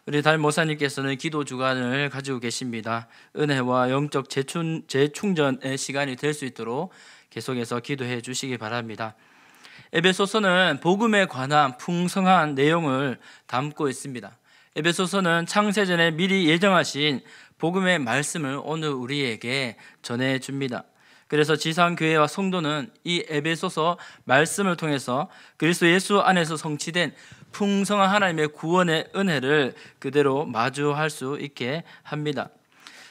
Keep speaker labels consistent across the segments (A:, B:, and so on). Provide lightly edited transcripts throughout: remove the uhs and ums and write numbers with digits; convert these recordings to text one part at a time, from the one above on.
A: 우리 담임 목사님께서는 기도 주간을 가지고 계십니다. 은혜와 영적 재충전의 시간이 될 수 있도록 계속해서 기도해 주시기 바랍니다. 에베소서는 복음에 관한 풍성한 내용을 담고 있습니다. 에베소서는 창세전에 미리 예정하신 복음의 말씀을 오늘 우리에게 전해줍니다. 그래서 지상교회와 성도는 이 에베소서 말씀을 통해서 그리스도 예수 안에서 성취된 풍성한 하나님의 구원의 은혜를 그대로 마주할 수 있게 합니다.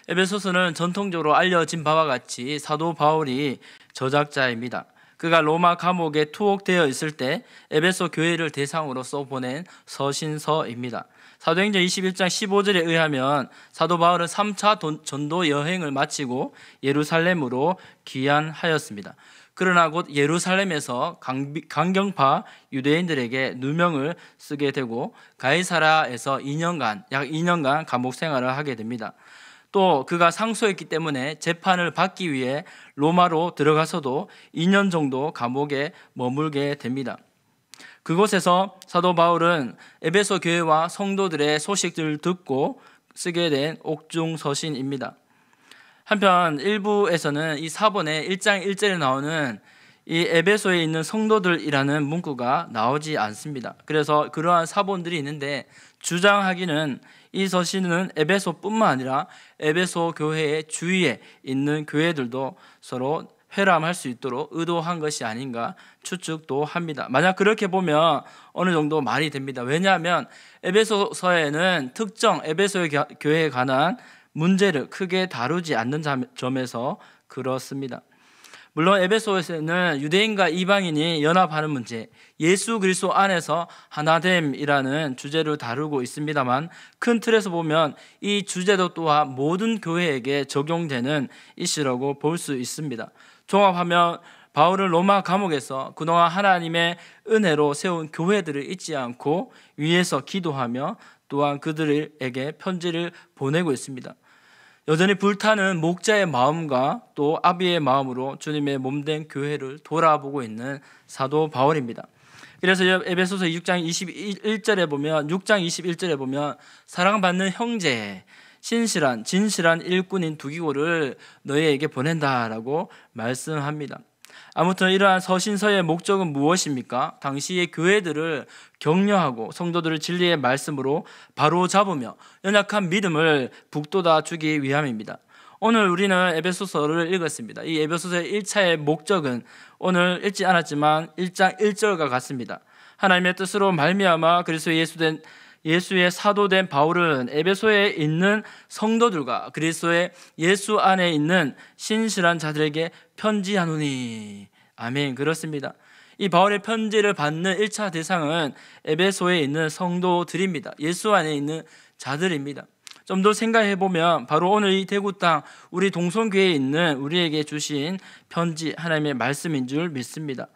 A: 에베소서는 전통적으로 알려진 바와 같이 사도 바울이 저작자입니다. 그가 로마 감옥에 투옥되어 있을 때 에베소 교회를 대상으로 써보낸 서신서입니다. 사도행전 21장 15절에 의하면 사도 바울은 3차 전도 여행을 마치고 예루살렘으로 귀환하였습니다. 그러나 곧 예루살렘에서 강경파 유대인들에게 누명을 쓰게 되고 가이사라에서 약 2년간 감옥 생활을 하게 됩니다. 또 그가 상소했기 때문에 재판을 받기 위해 로마로 들어가서도 2년 정도 감옥에 머물게 됩니다. 그곳에서 사도 바울은 에베소 교회와 성도들의 소식들을 듣고 쓰게 된 옥중 서신입니다. 한편 일부에서는 이 사본의 1장 1절에 나오는 이 에베소에 있는 성도들이라는 문구가 나오지 않습니다. 그래서 그러한 사본들이 있는데 주장하기는 이 서신은 에베소뿐만 아니라 에베소 교회의 주위에 있는 교회들도 서로 회람할 수 있도록 의도한 것이 아닌가 추측도 합니다. 만약 그렇게 보면 어느 정도 말이 됩니다. 왜냐하면 에베소서에는 특정 에베소 교회에 관한 문제를 크게 다루지 않는 점에서 그렇습니다. 물론 에베소에서는 유대인과 이방인이 연합하는 문제, 예수 그리스도 안에서 하나됨이라는 주제를 다루고 있습니다만 큰 틀에서 보면 이 주제도 또한 모든 교회에게 적용되는 이슈라고 볼 수 있습니다. 종합하면 바울은 로마 감옥에서 그동안 하나님의 은혜로 세운 교회들을 잊지 않고 위에서 기도하며 또한 그들에게 편지를 보내고 있습니다. 여전히 불타는 목자의 마음과 또 아비의 마음으로 주님의 몸된 교회를 돌아보고 있는 사도 바울입니다. 그래서 에베소서 6장 21절에 보면 사랑받는 형제, 진실한 일꾼인 두기고를 너희에게 보낸다라고 말씀합니다. 아무튼 이러한 서신서의 목적은 무엇입니까? 당시의 교회들을 격려하고 성도들을 진리의 말씀으로 바로잡으며 연약한 믿음을 북돋아 주기 위함입니다. 오늘 우리는 에베소서를 읽었습니다. 이 에베소서의 1차의 목적은 오늘 읽지 않았지만 1장 1절과 같습니다. 하나님의 뜻으로 말미암아 그리스도 예수의 사도된 바울은 에베소에 있는 성도들과 그리스도의 예수 안에 있는 신실한 자들에게 편지하노니. 아멘. 그렇습니다. 이 바울의 편지를 받는 1차 대상은 에베소에 있는 성도들입니다. 예수 안에 있는 자들입니다. 좀 더 생각해 보면 바로 오늘 이 대구 땅 우리 동성교회에 있는 우리에게 주신 편지, 하나님의 말씀인 줄 믿습니다.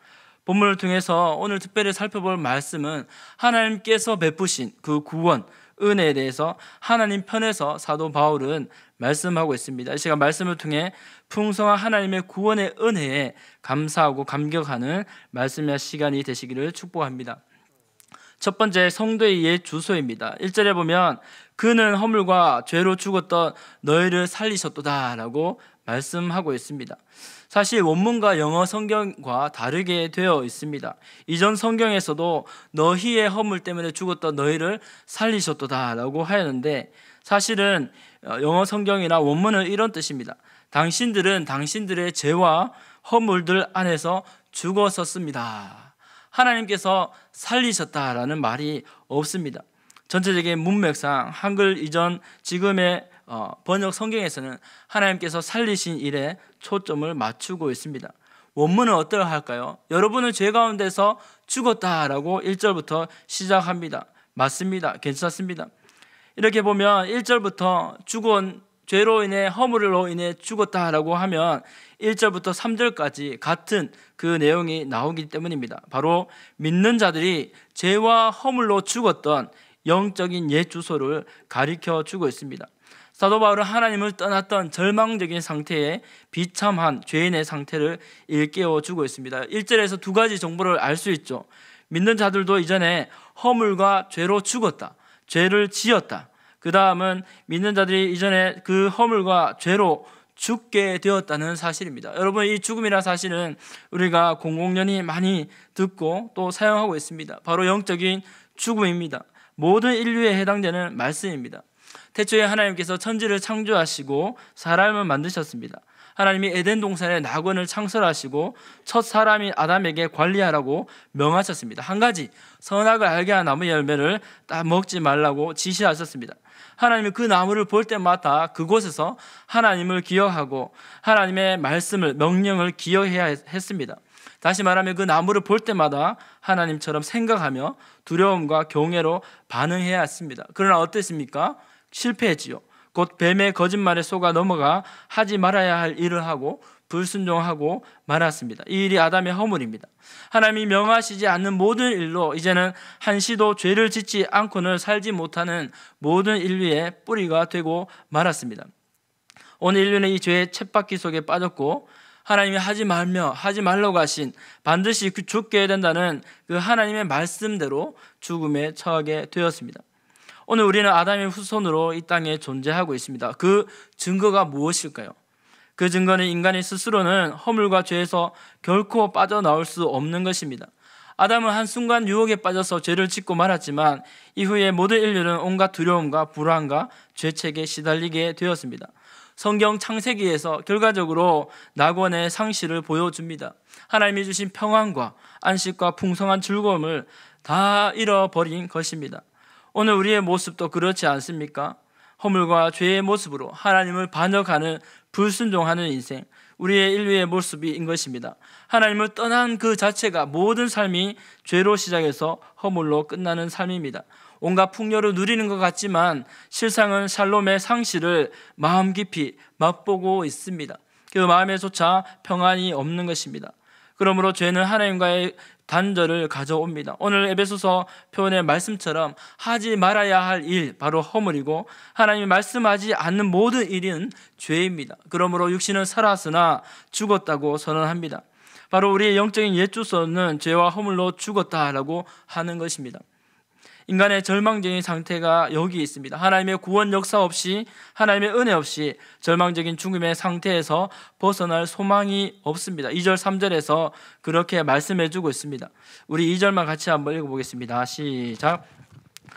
A: 본문을 통해서 오늘 특별히 살펴볼 말씀은 하나님께서 베푸신 그 구원, 은혜에 대해서 하나님 편에서 사도 바울은 말씀하고 있습니다. 이 시간 말씀을 통해 풍성한 하나님의 구원의 은혜에 감사하고 감격하는 말씀의 시간이 되시기를 축복합니다. 첫 번째, 성도의 옛 주소입니다. 1절에 보면 그는 허물과 죄로 죽었던 너희를 살리셨도다 라고 말씀하고 있습니다. 사실 원문과 영어 성경과 다르게 되어 있습니다. 이전 성경에서도 너희의 허물 때문에 죽었던 너희를 살리셨도다 라고 하였는데 사실은 영어 성경이나 원문은 이런 뜻입니다. 당신들은 당신들의 죄와 허물들 안에서 죽었었습니다. 하나님께서 살리셨다라는 말이 없습니다. 전체적인 문맥상 한글 이전 지금의 번역 성경에서는 하나님께서 살리신 일에 초점을 맞추고 있습니다. 원문은 어떠할까요? 여러분은 죄 가운데서 죽었다라고 1절부터 시작합니다. 맞습니다. 괜찮습니다. 이렇게 보면 1절부터 죄로 인해 허물로 인해 죽었다라고 하면 1절부터 3절까지 같은 그 내용이 나오기 때문입니다. 바로 믿는 자들이 죄와 허물로 죽었던 영적인 옛 주소를 가리켜 주고 있습니다. 사도 바울은 하나님을 떠났던 절망적인 상태에 비참한 죄인의 상태를 일깨워 주고 있습니다. 1절에서 두 가지 정보를 알 수 있죠. 믿는 자들도 이전에 허물과 죄로 죽었다. 죄를 지었다. 그 다음은 믿는 자들이 이전에 그 허물과 죄로 죽게 되었다는 사실입니다. 여러분, 이 죽음이라는 사실은 우리가 공공연히 많이 듣고 또 사용하고 있습니다. 바로 영적인 죽음입니다. 모든 인류에 해당되는 말씀입니다. 태초에 하나님께서 천지를 창조하시고 사람을 만드셨습니다. 하나님이 에덴 동산에 낙원을 창설하시고 첫 사람인 아담에게 관리하라고 명하셨습니다. 한 가지, 선악을 알게 하는 나무 열매를 딱 먹지 말라고 지시하셨습니다. 하나님이 그 나무를 볼 때마다 그곳에서 하나님을 기억하고 하나님의 말씀을, 명령을 기억해야 했습니다. 다시 말하면 그 나무를 볼 때마다 하나님처럼 생각하며 두려움과 경외로 반응해야 했습니다. 그러나 어땠습니까? 실패했지요. 곧 뱀의 거짓말에 속아 넘어가 하지 말아야 할 일을 하고 불순종하고 말았습니다. 이 일이 아담의 허물입니다. 하나님이 명하시지 않는 모든 일로 이제는 한시도 죄를 짓지 않고는 살지 못하는 모든 인류의 뿌리가 되고 말았습니다. 오늘 인류는 이 죄의 쳇바퀴 속에 빠졌고 하나님이 하지 말라고 하신 반드시 죽게 된다는 그 하나님의 말씀대로 죽음에 처하게 되었습니다. 오늘 우리는 아담의 후손으로 이 땅에 존재하고 있습니다. 그 증거가 무엇일까요? 그 증거는 인간이 스스로는 허물과 죄에서 결코 빠져나올 수 없는 것입니다. 아담은 한순간 유혹에 빠져서 죄를 짓고 말았지만 이후에 모든 인류는 온갖 두려움과 불안과 죄책에 시달리게 되었습니다. 성경 창세기에서 결과적으로 낙원의 상실을 보여줍니다. 하나님이 주신 평안과 안식과 풍성한 즐거움을 다 잃어버린 것입니다. 오늘 우리의 모습도 그렇지 않습니까? 허물과 죄의 모습으로 하나님을 반역하는, 불순종하는 인생, 우리의 인류의 모습인 것입니다. 하나님을 떠난 그 자체가 모든 삶이 죄로 시작해서 허물로 끝나는 삶입니다. 온갖 풍요를 누리는 것 같지만 실상은 샬롬의 상실을 마음 깊이 맛보고 있습니다. 그 마음에조차 평안이 없는 것입니다. 그러므로 죄는 하나님과의 단절을 가져옵니다. 오늘 에베소서 표현의 말씀처럼 하지 말아야 할 일, 바로 허물이고 하나님이 말씀하지 않는 모든 일은 죄입니다. 그러므로 육신은 살았으나 죽었다고 선언합니다. 바로 우리의 영적인 옛 주소는 죄와 허물로 죽었다라고 하는 것입니다. 인간의 절망적인 상태가 여기 있습니다. 하나님의 구원 역사 없이, 하나님의 은혜 없이 절망적인 죽음의 상태에서 벗어날 소망이 없습니다. 2절 3절에서 그렇게 말씀해주고 있습니다. 우리 2절만 같이 한번 읽어보겠습니다. 시작.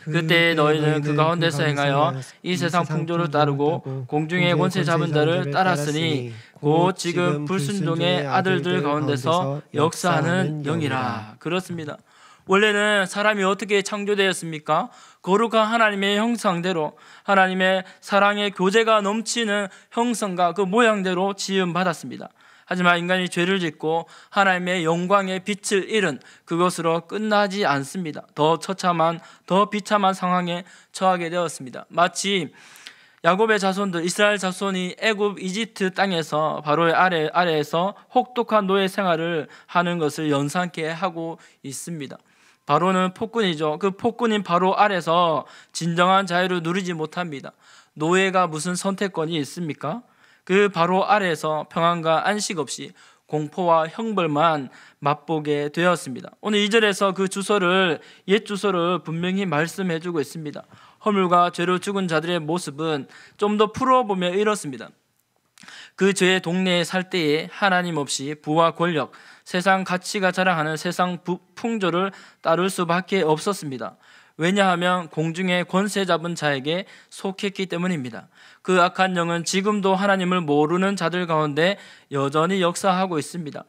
A: 그때 너희는 그 가운데서 행하여 이 세상 풍조를 따르고 공중의 권세 잡은 자를 따랐으니 곧 지금 불순종의 아들들 가운데서 역사하는 영이라. 그렇습니다. 원래는 사람이 어떻게 창조되었습니까? 거룩한 하나님의 형상대로, 하나님의 사랑의 교제가 넘치는 형상과 그 모양대로 지음받았습니다. 하지만 인간이 죄를 짓고 하나님의 영광의 빛을 잃은 그것으로 끝나지 않습니다. 더 처참한, 더 비참한 상황에 처하게 되었습니다. 마치 야곱의 자손들, 이스라엘 자손이 애굽 이집트 땅에서 바로의 아래에서 혹독한 노예 생활을 하는 것을 연상케 하고 있습니다. 바로는 폭군이죠. 그 폭군인 바로 아래서 진정한 자유를 누리지 못합니다. 노예가 무슨 선택권이 있습니까? 그 바로 아래에서 평안과 안식 없이 공포와 형벌만 맛보게 되었습니다. 오늘 2절에서 그 주소를, 옛 주소를 분명히 말씀해주고 있습니다. 허물과 죄로 죽은 자들의 모습은 좀 더 풀어보며 이렇습니다. 그 죄의 동네에 살 때에 하나님 없이 부와 권력, 세상 가치가 자랑하는 세상 풍조를 따를 수밖에 없었습니다. 왜냐하면 공중의 권세 잡은 자에게 속했기 때문입니다. 그 악한 영은 지금도 하나님을 모르는 자들 가운데 여전히 역사하고 있습니다.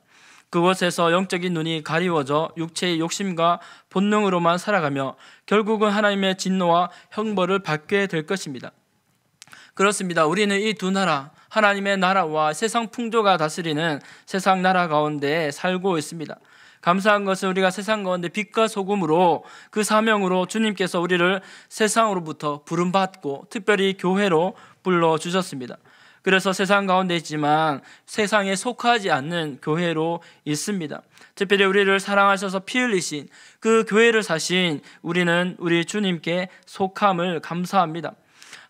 A: 그곳에서 영적인 눈이 가리워져 육체의 욕심과 본능으로만 살아가며 결국은 하나님의 진노와 형벌을 받게 될 것입니다. 그렇습니다. 우리는 이 두 나라, 하나님의 나라와 세상 풍조가 다스리는 세상 나라 가운데 살고 있습니다. 감사한 것은 우리가 세상 가운데 빛과 소금으로, 그 사명으로 주님께서 우리를 세상으로부터 부름받고 특별히 교회로 불러주셨습니다. 그래서 세상 가운데 있지만 세상에 속하지 않는 교회로 있습니다. 특별히 우리를 사랑하셔서 피 흘리신 그 교회를 사신 우리는 우리 주님께 속함을 감사합니다.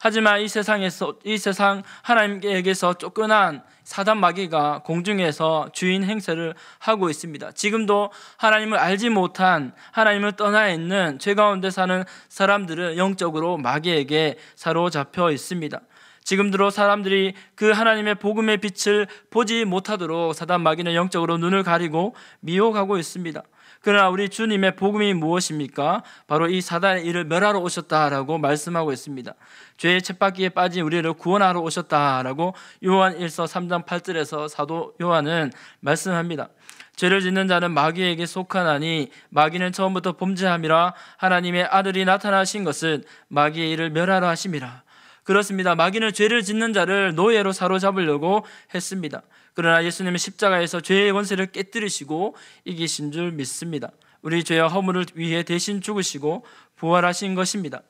A: 하지만 이 세상 하나님께서 쫓겨난 사단 마귀가 공중에서 주인 행세를 하고 있습니다. 지금도 하나님을 알지 못한, 하나님을 떠나 있는 죄 가운데 사는 사람들은 영적으로 마귀에게 사로잡혀 있습니다. 지금도 사람들이 그 하나님의 복음의 빛을 보지 못하도록 사단 마귀는 영적으로 눈을 가리고 미혹하고 있습니다. 그러나 우리 주님의 복음이 무엇입니까? 바로 이 사단의 일을 멸하러 오셨다라고 말씀하고 있습니다. 죄의 쳇바퀴에 빠진 우리를 구원하러 오셨다라고 요한 1서 3장 8절에서 사도 요한은 말씀합니다. 죄를 짓는 자는 마귀에게 속하나니 마귀는 처음부터 범죄함이라 하나님의 아들이 나타나신 것은 마귀의 일을 멸하러 하심이라. 그렇습니다. 마귀는 죄를 짓는 자를 노예로 사로잡으려고 했습니다. 그러나 예수님은 십자가에서 죄의 권세를 깨뜨리시고 이기신 줄 믿습니다. 우리 죄와 허물을 위해 대신 죽으시고 부활하신 것입니다.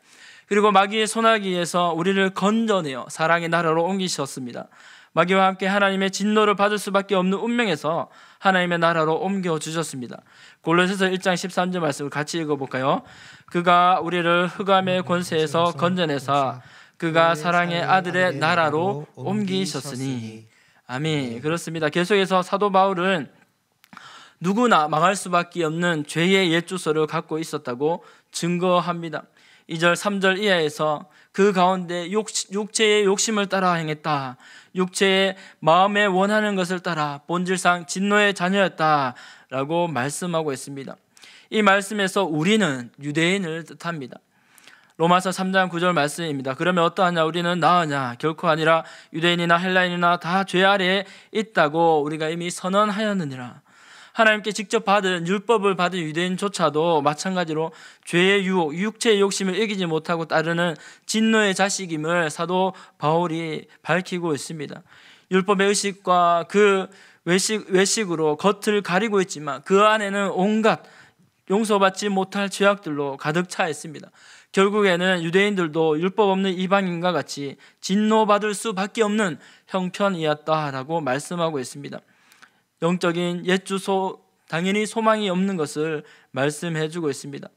A: 그리고 마귀의 소나기에서 우리를 건져내어 사랑의 나라로 옮기셨습니다. 마귀와 함께 하나님의 진노를 받을 수밖에 없는 운명에서 하나님의 나라로 옮겨주셨습니다. 골로새서 1장 13절 말씀을 같이 읽어볼까요? 그가 우리를 흑암의 권세에서 건져내사 그가 사랑의 아들의 나라로 옮기셨으니. 아멘. 그렇습니다. 계속해서 사도 바울은 누구나 망할 수밖에 없는 죄의 옛 주소를 갖고 있었다고 증거합니다. 2절 3절 이하에서 그 가운데 육체의 욕심을 따라 행했다. 육체의 마음에 원하는 것을 따라 본질상 진노의 자녀였다라고 말씀하고 있습니다. 이 말씀에서 우리는 유대인을 뜻합니다. 로마서 3장 9절 말씀입니다. 그러면 어떠하냐? 우리는 나으냐? 결코 아니라 유대인이나 헬라인이나 다 죄 아래에 있다고 우리가 이미 선언하였느니라. 하나님께 직접 받은 율법을 받은 유대인조차도 마찬가지로 죄의 유혹, 육체의 욕심을 이기지 못하고 따르는 진노의 자식임을 사도 바울이 밝히고 있습니다. 율법의 의식과 그 외식으로 겉을 가리고 있지만 그 안에는 온갖 용서받지 못할 죄악들로 가득 차 있습니다. 결국에는 유대인들도 율법 없는 이방인과 같이 진노받을 수밖에 없는 형편이었다라고 말씀하고 있습니다. 영적인 옛 주소, 당연히 소망이 없는 것을 말씀해주고 있습니다.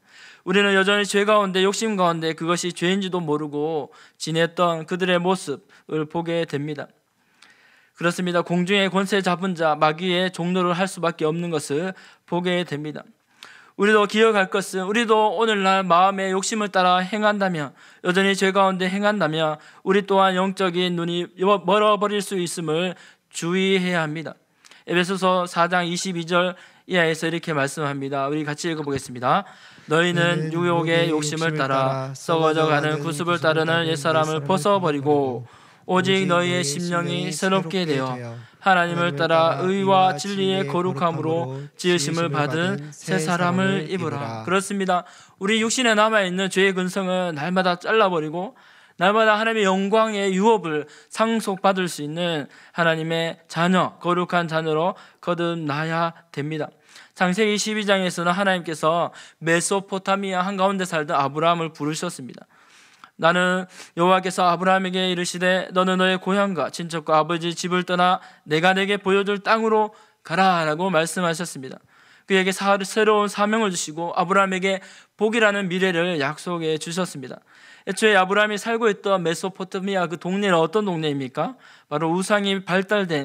A: 우리는 여전히 죄 가운데, 욕심 가운데 그것이 죄인지도 모르고 지냈던 그들의 모습을 보게 됩니다. 그렇습니다. 공중의 권세 잡은 자 마귀의 종노를 할 수밖에 없는 것을 보게 됩니다. 우리도 기억할 것은, 우리도 오늘날 마음의 욕심을 따라 행한다면, 여전히 죄 가운데 행한다면 우리 또한 영적인 눈이 멀어버릴 수 있음을 주의해야 합니다. 에베소서 4장 22절 이하에서 이렇게 말씀합니다. 우리 같이 읽어보겠습니다. 너희는 유혹의 욕심을 따라 썩어져가는 구습을 따르는 옛사람을 벗어버리고 오직 너희의 심령이 새롭게 되어 하나님을 따라 의와 진리의 거룩함으로 지으심을 받은 새 사람을 입으라. 그렇습니다. 우리 육신에 남아있는 죄의 근성은 날마다 잘라버리고 날마다 하나님의 영광의 유업을 상속받을 수 있는 하나님의 자녀, 거룩한 자녀로 거듭나야 됩니다. 창세기 12장에서는 하나님께서 메소포타미아 한가운데 살던 아브라함을 부르셨습니다. 나는 여호와께서 아브라함에게 이르시되 너는 너의 고향과 친척과 아버지 집을 떠나 내가 내게 보여줄 땅으로 가라라고 말씀하셨습니다. 그에게 새로운 사명을 주시고 아브라함에게 복이라는 미래를 약속해 주셨습니다. 애초에 아브라함이 살고 있던 메소포타미아 그 동네는 어떤 동네입니까? 바로 우상이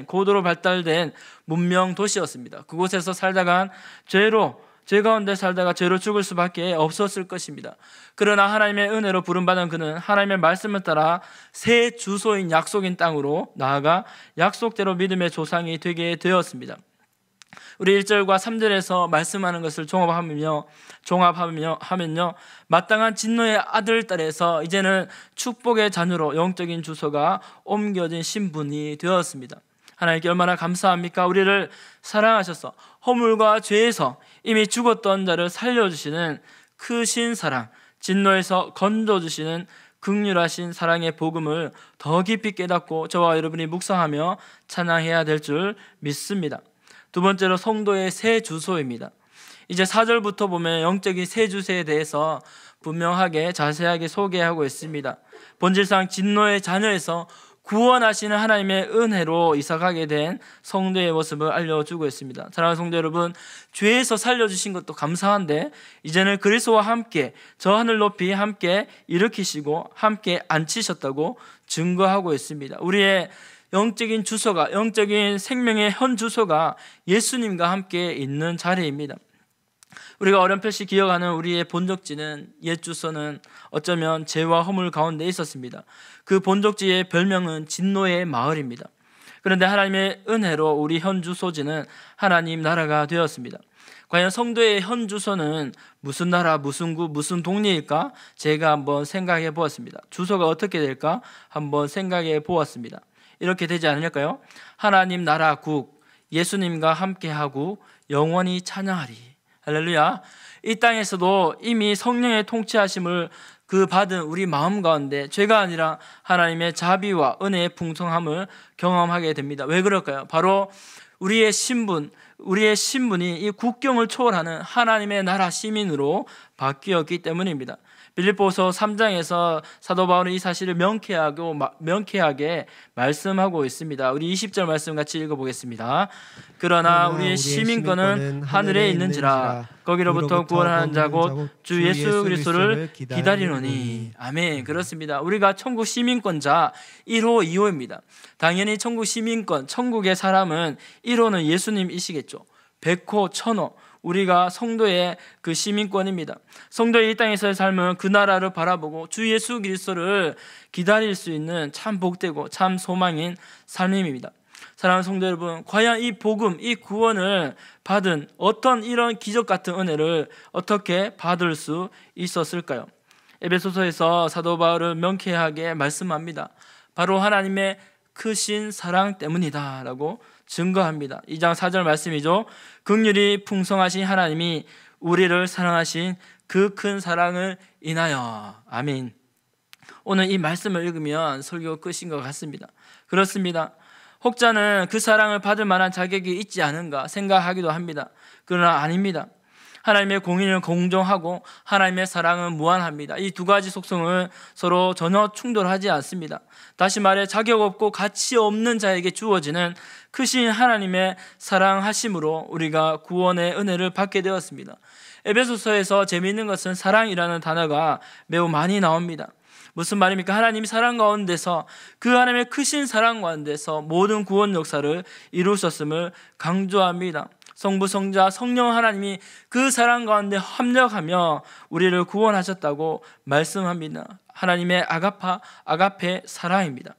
A: 고도로 발달된 문명 도시였습니다. 그곳에서 살다간 죄 가운데 살다가 죄로 죽을 수밖에 없었을 것입니다. 그러나 하나님의 은혜로 부름받은 그는 하나님의 말씀을 따라 새 주소인 약속인 땅으로 나아가 약속대로 믿음의 조상이 되게 되었습니다. 우리 1절과 3절에서 말씀하는 것을 종합하면요, 마땅한 진노의 아들, 딸에서 이제는 축복의 자녀로 영적인 주소가 옮겨진 신분이 되었습니다. 하나님께 얼마나 감사합니까? 우리를 사랑하셔서 허물과 죄에서 이미 죽었던 자를 살려주시는 크신 사랑, 진노에서 건져주시는 긍휼하신 사랑의 복음을 더 깊이 깨닫고 저와 여러분이 묵상하며 찬양해야 될 줄 믿습니다. 두 번째로 성도의 새 주소입니다. 이제 4절부터 보면 영적인 새 주소에 대해서 분명하게 자세하게 소개하고 있습니다. 본질상 진노의 자녀에서 구원하시는 하나님의 은혜로 이사가게 된 성도의 모습을 알려주고 있습니다. 사랑하는 성도 여러분, 죄에서 살려주신 것도 감사한데 이제는 그리스도와 함께 저 하늘 높이 함께 일으키시고 함께 앉히셨다고 증거하고 있습니다. 우리의 영적인 주소가, 영적인 생명의 현 주소가 예수님과 함께 있는 자리입니다. 우리가 어렴풋이 기억하는 우리의 본적지는, 옛 주소는 어쩌면 죄와 허물 가운데 있었습니다. 그 본적지의 별명은 진노의 마을입니다. 그런데 하나님의 은혜로 우리 현 주소지는 하나님 나라가 되었습니다. 과연 성도의 현 주소는 무슨 나라, 무슨 구, 무슨 동네일까? 제가 한번 생각해 보았습니다. 주소가 어떻게 될까? 한번 생각해 보았습니다. 이렇게 되지 않을까요? 하나님 나라 국, 예수님과 함께하고 영원히 찬양하리. 할렐루야. 이 땅에서도 이미 성령의 통치하심을 받은 우리 마음 가운데 죄가 아니라 하나님의 자비와 은혜의 풍성함을 경험하게 됩니다. 왜 그럴까요? 바로 우리의 신분이 이 국경을 초월하는 하나님의 나라 시민으로 바뀌었기 때문입니다. 빌립보서 3장에서 사도 바울은 이 사실을 명쾌하게 말씀하고 있습니다. 우리 20절 말씀 같이 읽어보겠습니다. 그러나 우리의 시민권은 하늘에 있는지라 거기로부터 구원하는 자 곧 주 예수 그리스도를 기다리노니. 아멘. 그렇습니다. 우리가 천국 시민권자 1호, 2호입니다. 당연히 천국 시민권, 천국의 사람은 1호는 예수님이시겠죠. 100호, 1000호 우리가 성도의 그 시민권입니다. 성도의 이 땅에서의 삶은 그 나라를 바라보고 주 예수 그리스도를 기다릴 수 있는 참 복되고 참 소망인 삶입니다. 사랑하는 성도 여러분, 과연 이 복음, 이 구원을 받은 어떤 이런 기적 같은 은혜를 어떻게 받을 수 있었을까요? 에베소서에서 사도 바울은 명쾌하게 말씀합니다. 바로 하나님의 크신 사랑 때문이다 라고 증거합니다. 2장 4절 말씀이죠. 긍휼이 풍성하신 하나님이 우리를 사랑하신 그 큰 사랑을 인하여. 아멘. 오늘 이 말씀을 읽으면 설교 끝인 것 같습니다. 그렇습니다. 혹자는 그 사랑을 받을 만한 자격이 있지 않은가 생각하기도 합니다. 그러나 아닙니다. 하나님의 공의는 공정하고 하나님의 사랑은 무한합니다. 이 두 가지 속성은 서로 전혀 충돌하지 않습니다. 다시 말해 자격 없고 가치 없는 자에게 주어지는 크신 하나님의 사랑하심으로 우리가 구원의 은혜를 받게 되었습니다. 에베소서에서 재미있는 것은 사랑이라는 단어가 매우 많이 나옵니다. 무슨 말입니까? 하나님이 사랑 가운데서, 그 하나님의 크신 사랑 가운데서 모든 구원 역사를 이루셨음을 강조합니다. 성부, 성자, 성령 하나님이 그 사랑 가운데 합력하며 우리를 구원하셨다고 말씀합니다. 하나님의 아가페 사랑입니다.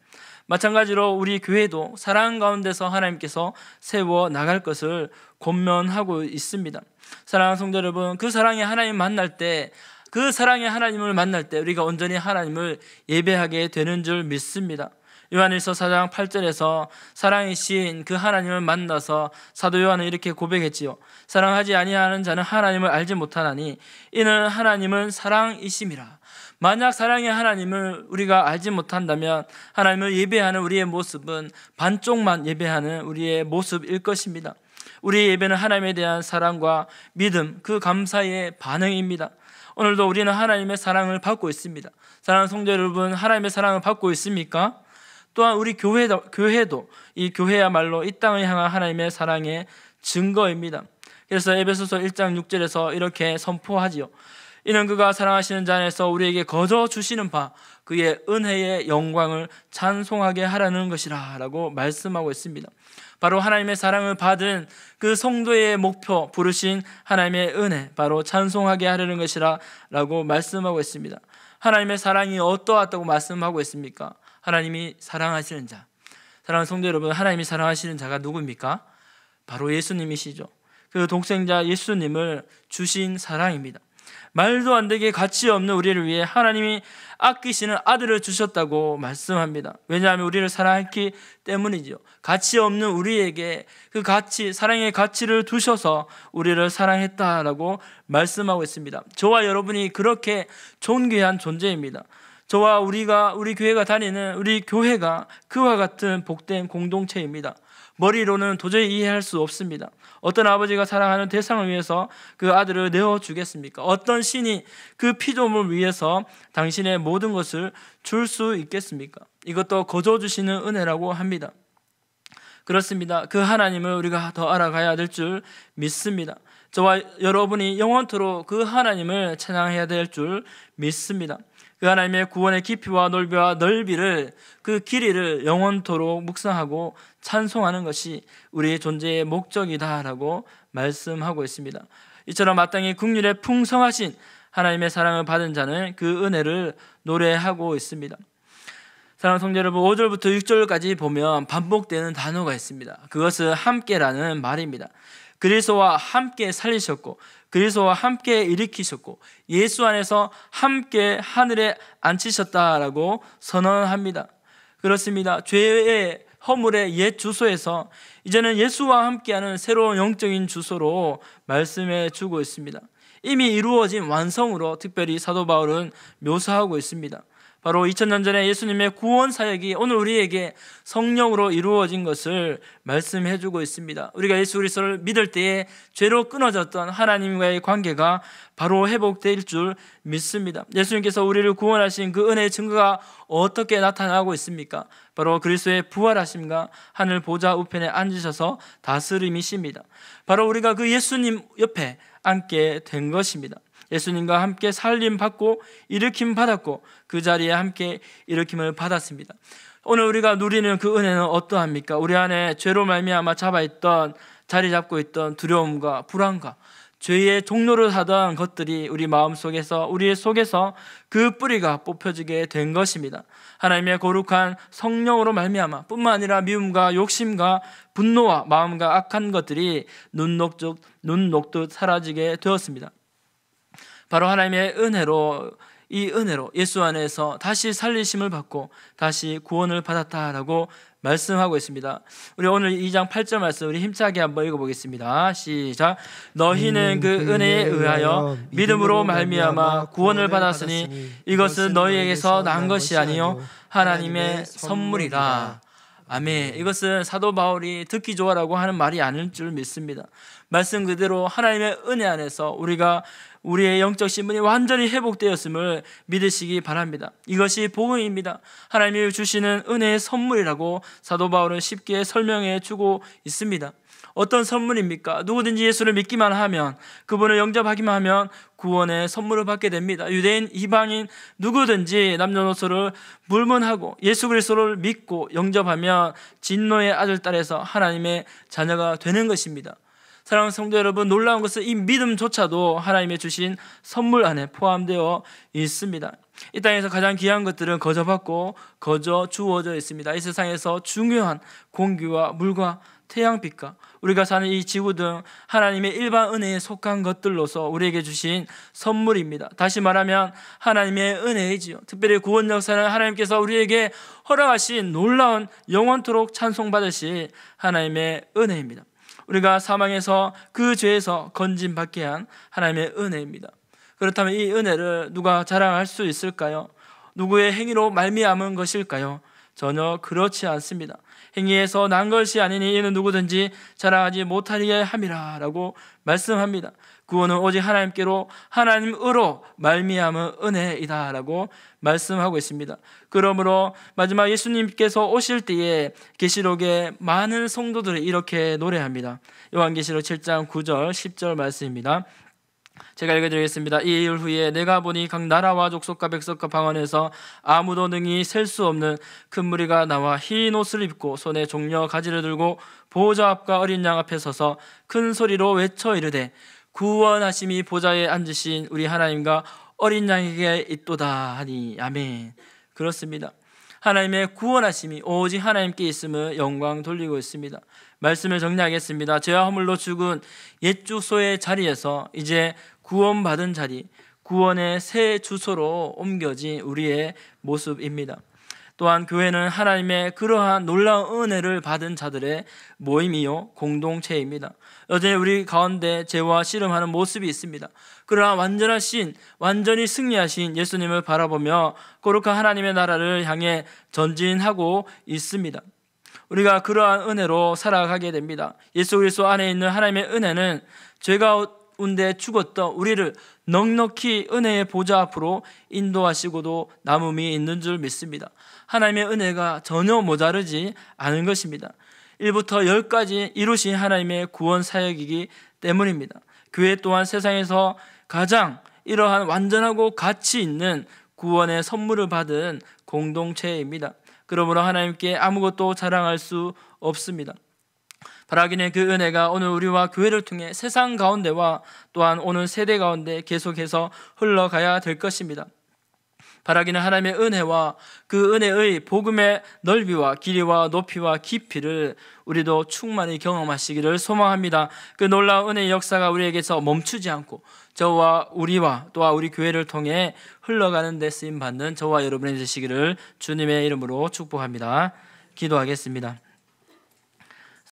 A: 마찬가지로 우리 교회도 사랑 가운데서 하나님께서 세워 나갈 것을 권면하고 있습니다. 사랑하는 성도 여러분, 그 사랑의 하나님 만날 때, 그 사랑의 하나님을 만날 때 우리가 온전히 하나님을 예배하게 되는 줄 믿습니다. 요한일서 4장 8절에서 사랑이신 그 하나님을 만나서 사도 요한은 이렇게 고백했지요. 사랑하지 아니하는 자는 하나님을 알지 못하나니 이는 하나님은 사랑이심이라. 만약 사랑의 하나님을 우리가 알지 못한다면 하나님을 예배하는 우리의 모습은 반쪽만 예배하는 우리의 모습일 것입니다. 우리의 예배는 하나님에 대한 사랑과 믿음, 그 감사의 반응입니다. 오늘도 우리는 하나님의 사랑을 받고 있습니다. 사랑하는 성도 여러분, 하나님의 사랑을 받고 있습니까? 또한 우리 교회도 이 교회야말로 이 땅을 향한 하나님의 사랑의 증거입니다. 그래서 에베소서 1장 6절에서 이렇게 선포하지요. 이는 그가 사랑하시는 자 안에서 우리에게 거저 주시는 바 그의 은혜의 영광을 찬송하게 하라는 것이라 라고 말씀하고 있습니다. 바로 하나님의 사랑을 받은 그 성도의 목표, 부르신 하나님의 은혜, 바로 찬송하게 하려는 것이라 라고 말씀하고 있습니다. 하나님의 사랑이 어떠하다고 말씀하고 있습니까? 하나님이 사랑하시는 자. 사랑하는 성도 여러분, 하나님이 사랑하시는 자가 누구입니까? 바로 예수님이시죠. 그 독생자 예수님을 주신 사랑입니다. 말도 안 되게 가치 없는 우리를 위해 하나님이 아끼시는 아들을 주셨다고 말씀합니다. 왜냐하면 우리를 사랑했기 때문이죠. 가치 없는 우리에게 그 가치, 사랑의 가치를 두셔서 우리를 사랑했다라고 말씀하고 있습니다. 저와 여러분이 그렇게 존귀한 존재입니다. 저와 우리 교회가 다니는 우리 교회가 그와 같은 복된 공동체입니다. 머리로는 도저히 이해할 수 없습니다. 어떤 아버지가 사랑하는 대상을 위해서 그 아들을 내어주겠습니까? 어떤 신이 그 피조물 위해서 당신의 모든 것을 줄 수 있겠습니까? 이것도 거저 주시는 은혜라고 합니다. 그렇습니다. 그 하나님을 우리가 더 알아가야 될 줄 믿습니다. 저와 여러분이 영원토록 그 하나님을 찬양해야 될 줄 믿습니다. 그 하나님의 구원의 깊이와 넓이와 넓이를, 그 길이를 영원토록 묵상하고 찬송하는 것이 우리의 존재의 목적이다라고 말씀하고 있습니다. 이처럼 마땅히 긍휼에 풍성하신 하나님의 사랑을 받은 자는 그 은혜를 노래하고 있습니다. 사랑하는 성도 여러분, 5절부터 6절까지 보면 반복되는 단어가 있습니다. 그것은 함께라는 말입니다. 그리스도와 함께 살리셨고 그리스도와 함께 일으키셨고 예수 안에서 함께 하늘에 앉히셨다라고 선언합니다. 그렇습니다. 죄의 허물의 옛 주소에서 이제는 예수와 함께하는 새로운 영적인 주소로 말씀해 주고 있습니다. 이미 이루어진 완성으로 특별히 사도 바울은 묘사하고 있습니다. 바로 2000년 전에 예수님의 구원 사역이 오늘 우리에게 성령으로 이루어진 것을 말씀해 주고 있습니다. 우리가 예수 그리스도를 믿을 때에 죄로 끊어졌던 하나님과의 관계가 바로 회복될 줄 믿습니다. 예수님께서 우리를 구원하신 그 은혜의 증거가 어떻게 나타나고 있습니까? 바로 그리스도의 부활하심과 하늘 보좌 우편에 앉으셔서 다스림이십니다. 바로 우리가 그 예수님 옆에 앉게 된 것입니다. 예수님과 함께 살림 받고 일으킴 받았고 그 자리에 함께 일으킴을 받았습니다. 오늘 우리가 누리는 그 은혜는 어떠합니까? 우리 안에 죄로 말미암아 잡아있던, 자리 잡고 있던 두려움과 불안과 죄의 종로를 하던 것들이 우리 마음속에서, 우리의 속에서 그 뿌리가 뽑혀지게 된 것입니다. 하나님의 거룩한 성령으로 말미암아 뿐만 아니라 미움과 욕심과 분노와 마음과 악한 것들이 눈 녹듯 사라지게 되었습니다. 바로 하나님의 은혜로, 이 은혜로 예수 안에서 다시 살리심을 받고 다시 구원을 받았다라고 말씀하고 있습니다. 우리 오늘 2장 8절 말씀 우리 힘차게 한번 읽어보겠습니다. 시작. 너희는 그 은혜에 의하여 믿음으로 말미암아 구원을 받았으니 이것은 너희에게서 난 것이 아니요 하나님의 선물이라. 아멘. 이것은 사도 바울이 듣기 좋아라고 하는 말이 아닐 줄 믿습니다. 말씀 그대로 하나님의 은혜 안에서 우리가 우리의 영적 신분이 완전히 회복되었음을 믿으시기 바랍니다. 이것이 복음입니다. 하나님이 주시는 은혜의 선물이라고 사도 바울은 쉽게 설명해 주고 있습니다. 어떤 선물입니까? 누구든지 예수를 믿기만 하면, 그분을 영접하기만 하면 구원의 선물을 받게 됩니다. 유대인, 이방인 누구든지 남녀노소를 불문하고 예수 그리스도를 믿고 영접하면 진노의 아들, 딸에서 하나님의 자녀가 되는 것입니다. 사랑하는 성도 여러분, 놀라운 것은 이 믿음조차도 하나님의 주신 선물 안에 포함되어 있습니다. 이 땅에서 가장 귀한 것들은 거저 받고 거저 주어져 있습니다. 이 세상에서 중요한 공기와 물과 태양빛과 우리가 사는 이 지구 등 하나님의 일반 은혜에 속한 것들로서 우리에게 주신 선물입니다. 다시 말하면 하나님의 은혜이지요. 특별히 구원 역사는 하나님께서 우리에게 허락하신 놀라운 영원토록 찬송받으실 하나님의 은혜입니다. 우리가 사망에서 그 죄에서 건진받게 한 하나님의 은혜입니다. 그렇다면 이 은혜를 누가 자랑할 수 있을까요? 누구의 행위로 말미암은 것일까요? 전혀 그렇지 않습니다. 행위에서 난 것이 아니니 이는 누구든지 자랑하지 못하리에 함이라 라고 말씀합니다. 구원은 오직 하나님께로, 하나님으로 말미암은 은혜이다 라고 말씀하고 있습니다. 그러므로 마지막 예수님께서 오실 때에 계시록에 많은 성도들이 이렇게 노래합니다. 요한계시록 7장 9절 10절 말씀입니다. 제가 읽어드리겠습니다. 이 일 후에 내가 보니 각 나라와 족속과 백성과 방언에서 아무도 능히 셀 수 없는 큰 무리가 나와 흰 옷을 입고 손에 종려 가지를 들고 보좌 앞과 어린 양 앞에 서서 큰 소리로 외쳐 이르되 구원하심이 보좌에 앉으신 우리 하나님과 어린 양에게 있도다 하니. 아멘. 그렇습니다. 하나님의 구원하심이 오직 하나님께 있음을 영광 돌리고 있습니다. 말씀을 정리하겠습니다. 죄와 허물로 죽은 옛 주소의 자리에서 이제 구원받은 자리, 구원의 새 주소로 옮겨진 우리의 모습입니다. 또한 교회는 하나님의 그러한 놀라운 은혜를 받은 자들의 모임이요 공동체입니다. 여전히 우리 가운데 죄와 씨름하는 모습이 있습니다. 그러나 완전하신, 완전히 승리하신 예수님을 바라보며 거룩한 하나님의 나라를 향해 전진하고 있습니다. 우리가 그러한 은혜로 살아가게 됩니다. 예수 그리스도 안에 있는 하나님의 은혜는 죄 가운데 죽었던 우리를 넉넉히 은혜의 보좌 앞으로 인도하시고도 남음이 있는 줄 믿습니다. 하나님의 은혜가 전혀 모자르지 않은 것입니다. 1부터 10까지 이루신 하나님의 구원 사역이기 때문입니다. 교회 또한 세상에서 가장 이러한 완전하고 가치 있는 구원의 선물을 받은 공동체입니다. 그러므로 하나님께 아무것도 자랑할 수 없습니다. 바라기는 그 은혜가 오늘 우리와 교회를 통해 세상 가운데와 또한 오는 세대 가운데 계속해서 흘러가야 될 것입니다. 바라기는 하나님의 은혜와 그 은혜의 복음의 넓이와 길이와 높이와 깊이를 우리도 충만히 경험하시기를 소망합니다. 그 놀라운 은혜의 역사가 우리에게서 멈추지 않고 저와 우리와 또한 우리 교회를 통해 흘러가는 데 쓰임받는 저와 여러분이 되시기를 주님의 이름으로 축복합니다. 기도하겠습니다.